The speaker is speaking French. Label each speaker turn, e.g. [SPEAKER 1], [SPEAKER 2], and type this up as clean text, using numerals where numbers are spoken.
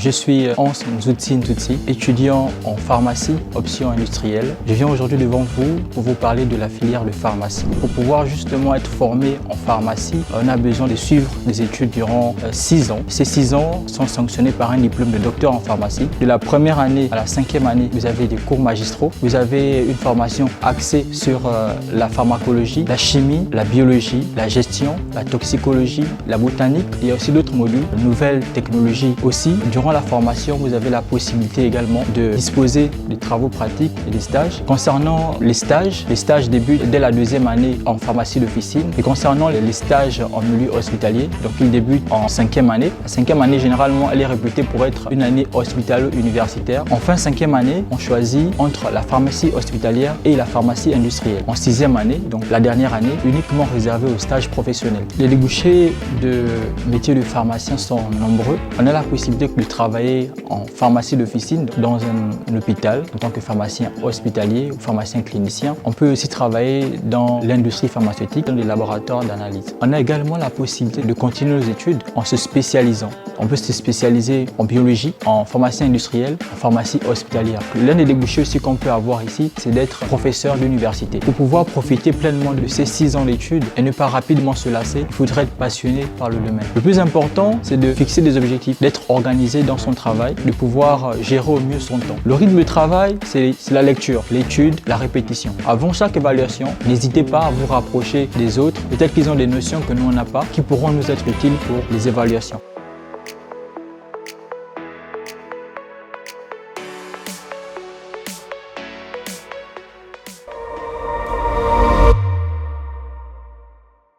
[SPEAKER 1] Je suis Hans Nzutsi Nzutsi, étudiant en pharmacie, option industrielle. Je viens aujourd'hui devant vous pour vous parler de la filière de pharmacie. Pour pouvoir justement être formé en pharmacie, on a besoin de suivre des études durant 6 ans. Ces 6 ans sont sanctionnés par un diplôme de docteur en pharmacie. De la première année à la 5e année, vous avez des cours magistraux. Vous avez une formation axée sur la pharmacologie, la chimie, la biologie, la gestion, la toxicologie, la botanique. Il y a aussi d'autres modules, de nouvelles technologies aussi. Durant la formation, vous avez la possibilité également de disposer de travaux pratiques et des stages. Concernant les stages débutent dès la 2e année en pharmacie d'officine. Et concernant les stages en milieu hospitalier, donc ils débutent en 5e année. La 5e année, généralement, elle est réputée pour être une année hospitalo-universitaire. En fin 5e année, on choisit entre la pharmacie hospitalière et la pharmacie industrielle. En 6e année, donc la dernière année, uniquement réservée aux stages professionnels. Les débouchés de métier de pharmacien sont nombreux. On a la possibilité de travailler en pharmacie d'officine dans un hôpital en tant que pharmacien hospitalier ou pharmacien clinicien. On peut aussi travailler dans l'industrie pharmaceutique, dans des laboratoires d'analyse. On a également la possibilité de continuer nos études en se spécialisant. On peut se spécialiser en biologie, en pharmacie industrielle, en pharmacie hospitalière. L'un des débouchés aussi qu'on peut avoir ici, c'est d'être professeur d'université. Pour pouvoir profiter pleinement de ces 6 ans d'études et ne pas rapidement se lasser, il faudrait être passionné par le domaine. Le plus important, c'est de fixer des objectifs, d'être organisé dans son travail, de pouvoir gérer au mieux son temps. Le rythme de travail, c'est la lecture, l'étude, la répétition. Avant chaque évaluation, n'hésitez pas à vous rapprocher des autres. Peut-être qu'ils ont des notions que nous on n'a pas, qui pourront nous être utiles pour les évaluations.